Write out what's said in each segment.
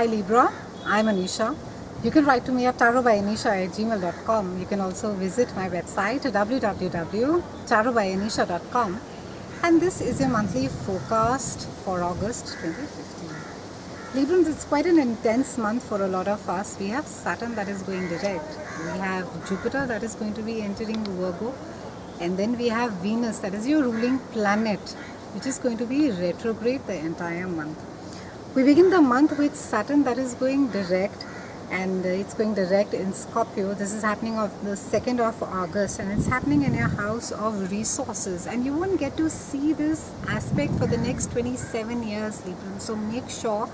Libra, I'm Anisha. You can write to me at tarotbyanisha@gmail.com. You can also visit my website www.tarotbyanisha.com. And this is your monthly forecast for August 2015. Librans, it's quite an intense month for a lot of us. We have Saturn that is going direct. We have Jupiter that is going to be entering Virgo. And then we have Venus, that is your ruling planet, which is going to be retrograde the entire month. We begin the month with Saturn that is going direct, and it's going direct in Scorpio. This is happening on the 2nd of August, and it's happening in your house of resources, and you won't get to see this aspect for the next 27 years, Libra. So make sure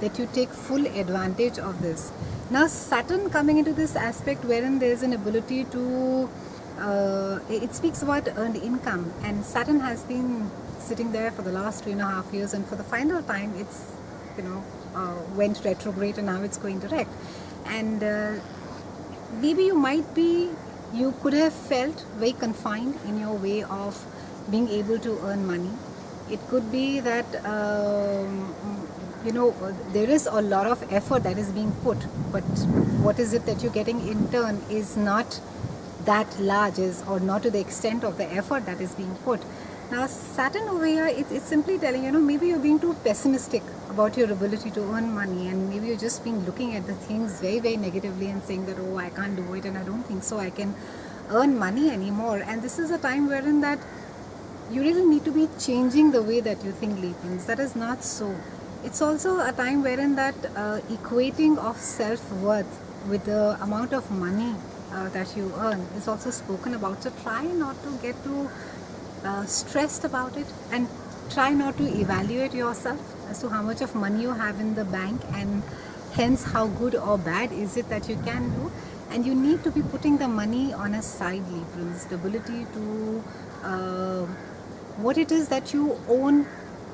that you take full advantage of this. Now Saturn coming into this aspect wherein there is an ability to it speaks about earned income, and Saturn has been sitting there for the last 3.5 years, and for the final time it's went retrograde, and now it's going direct. And maybe you could have felt very confined in your way of being able to earn money. It could be that there is a lot of effort that is being put, but what is it that you're getting in turn is not that large, or not to the extent of the effort that is being put. Now Saturn over here, it's simply telling, maybe you're being too pessimistic about your ability to earn money, and maybe you're just looking at the things very, very negatively and saying that, oh, I can't do it, and I don't think so I can earn money anymore. And this is a time wherein that you really need to be changing the way that you think, Librans. That is not so. It's also a time wherein that equating of self-worth with the amount of money that you earn is also spoken about. So try not to get too stressed about it, and try not to evaluate yourself as to how much of money you have in the bank, and hence how good or bad is it that you can do. And you need to be putting the money on a side, Librans. The ability to what it is that you own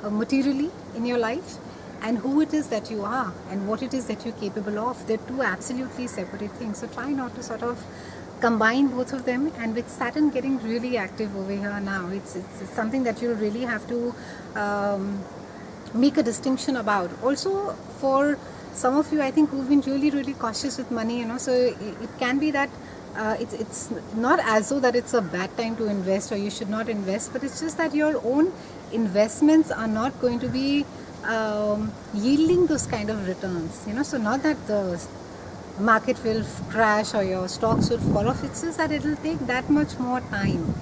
materially in your life, and who it is that you are, and what it is that you're capable of. They're two absolutely separate things. So try not to sort of combine both of them. And with Saturn getting really active over here now, it's something that you really have to make a distinction about. Also for some of you, I think, who've been really, really cautious with money, so it can be that it's not as though that it's a bad time to invest, or you should not invest, but it's just that your own investments are not going to be yielding those kind of returns, so not that the market will crash or your stocks will fall off, it's just that it will take that much more time.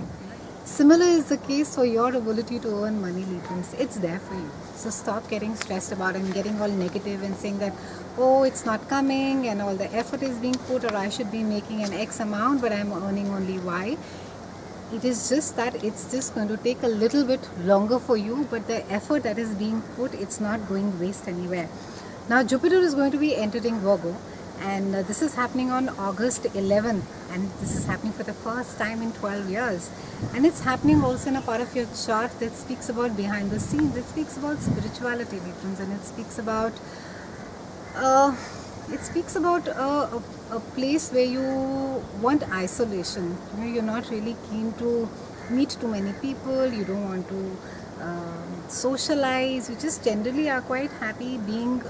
Similar is the case for your ability to earn money, Librans. It's there for you. So stop getting stressed about it and getting all negative and saying that, oh, it's not coming, and all the effort is being put, or I should be making an X amount but I'm earning only Y. It is just that it's just going to take a little bit longer for you, but the effort that is being put, it's not going waste anywhere. Now Jupiter is going to be entering Virgo, and this is happening on August 11th, and this is happening for the first time in 12 years. And it's happening also in a part of your chart that speaks about behind the scenes. It speaks about spirituality, Librans, and it speaks about a place where you want isolation. You're not really keen to meet too many people. You don't want to socialize. You just generally are quite happy being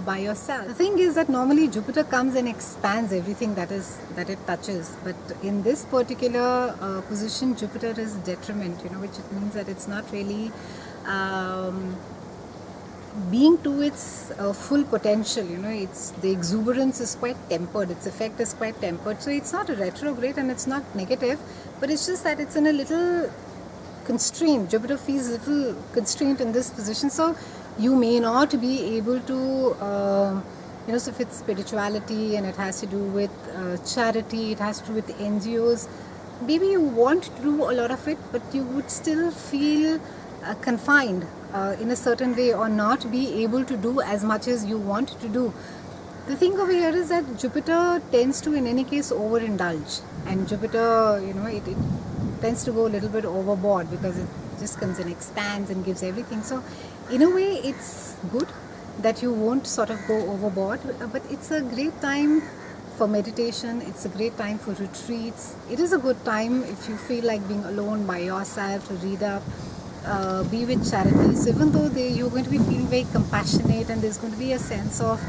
by yourself. The thing is that normally Jupiter comes and expands everything that it touches, but in this particular position, Jupiter is detriment, which means that it's not really being to its full potential. It's the exuberance is quite tempered, its effect is quite tempered. So it's not a retrograde and it's not negative, but it's just that it's in a little constraint. Jupiter feels a little constrained in this position, so you may not be able to so if it's spirituality and it has to do with charity, it has to do with NGOs, maybe you want to do a lot of it, but you would still feel confined in a certain way, or not be able to do as much as you want to do. The thing over here is that Jupiter tends to, in any case, overindulge, and Jupiter, it tends to go a little bit overboard, because it just comes and expands and gives everything. So in a way, it's good that you won't sort of go overboard, but it's a great time for meditation. It's a great time for retreats. It is a good time if you feel like being alone by yourself to read up be with charities. Even though you're going to be feeling very compassionate, and there's going to be a sense of,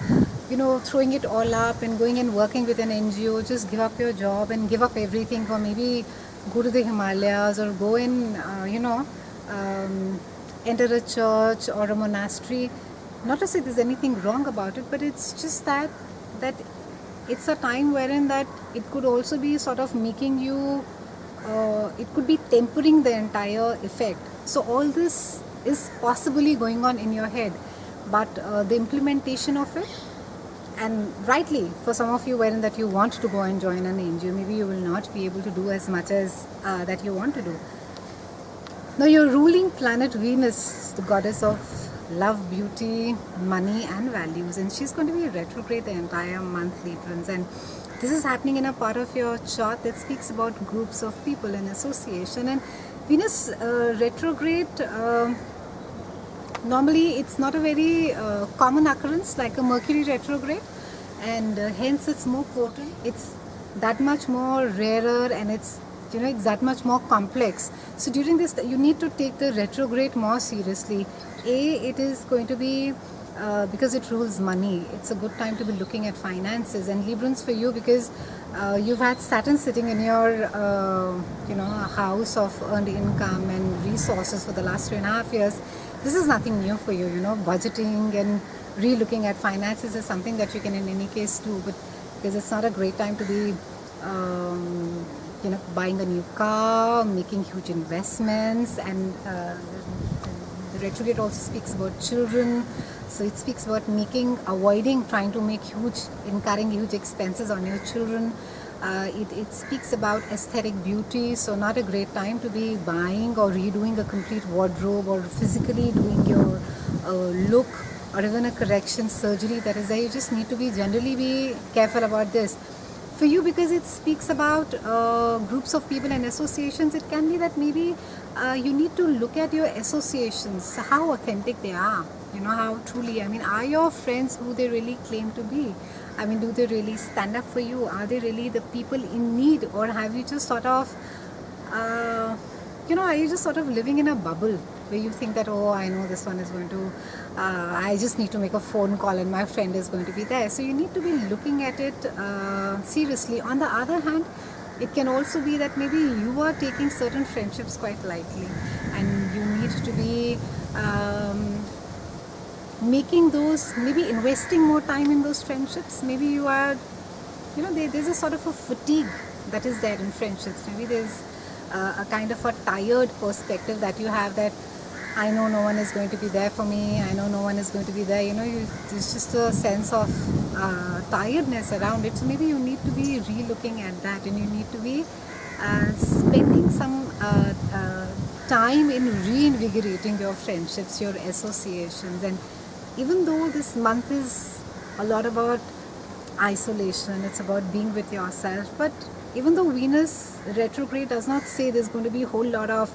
throwing it all up and going and working with an NGO, just give up your job and give up everything for maybe go to the Himalayas or go and, enter a church or a monastery. Not to say there's anything wrong about it, but it's just that it's a time wherein that it could also be sort of making you, it could be tempering the entire effect. So all this is possibly going on in your head, but the implementation of it, and rightly for some of you wherein that you want to go and join an NGO, maybe you will not be able to do as much as that you want to do. Now your ruling planet Venus, the goddess of love, beauty, money and values, and she's going to be retrograde the entire month, Librans, and this is happening in a part of your chart that speaks about groups of people in association. And Venus retrograde, normally it's not a very common occurrence like a Mercury retrograde, and hence it's more potent, it's that much more rarer, and it's that much more complex. So during this you need to take the retrograde more seriously. It is going to be because it rules money, it's a good time to be looking at finances. And Librans, for you, because you've had Saturn sitting in your house of earned income and resources for the last 3.5 years, this is nothing new for you. Budgeting and re-looking at finances is something that you can in any case do, but because it's not a great time to be buying a new car, making huge investments. And the retrograde also speaks about children, so it speaks about avoiding trying to make incurring huge expenses on your children. It speaks about aesthetic beauty, so not a great time to be buying or redoing a complete wardrobe or physically doing your look, or even a correction surgery that is there. You just need to generally be careful about this. For you, because it speaks about groups of people and associations, it can be that maybe you need to look at your associations, how authentic they are, how truly, are your friends who they really claim to be? Do they really stand up for you? Are they really the people in need? Or have you just sort of, are you just sort of living in a bubble where you think that, oh, I know this one is going to, I just need to make a phone call and my friend is going to be there. So you need to be looking at it seriously. On the other hand, it can also be that maybe you are taking certain friendships quite lightly, and you need to be making those, maybe investing more time in those friendships. Maybe you are, there's a sort of a fatigue that is there in friendships. Maybe there's a kind of a tired perspective that you have, that I know no one is going to be there for me, I know no one is going to be there, there's just a sense of tiredness around it. So maybe you need to be re-looking at that, and you need to be spending some time in reinvigorating your friendships, your associations. And even though this month is a lot about isolation, it's about being with yourself, but even though Venus retrograde does not say there's going to be a whole lot of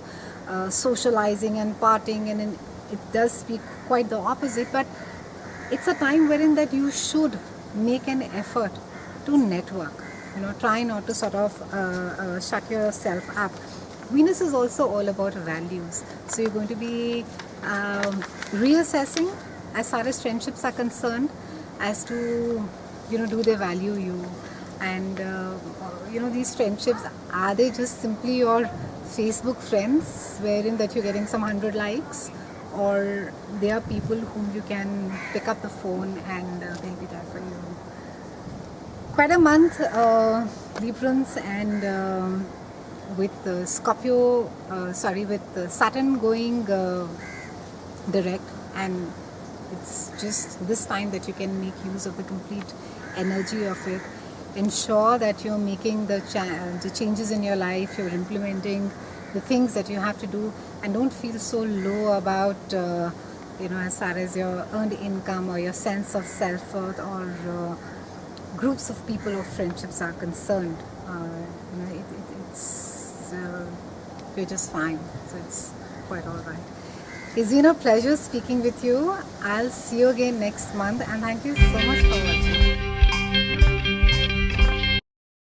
socializing and partying, and it does speak quite the opposite, but it's a time wherein that you should make an effort to network. Try not to sort of shut yourself up. Venus is also all about values, so you're going to be reassessing as far as friendships are concerned, as to do they value you, and these friendships, are they just simply your Facebook friends wherein that you're getting some 100 likes, or they are people whom you can pick up the phone and they'll be there for you. Quite a month, Librans, and with Scorpio, with Saturn going direct, and it's just this time that you can make use of the complete energy of it. Ensure that you're making the changes in your life, you're implementing the things that you have to do, and don't feel so low about as far as your earned income or your sense of self-worth or groups of people or friendships are concerned. You're just fine, so it's quite all right. It's been a pleasure speaking with you. I'll see you again next month, and thank you so much for watching.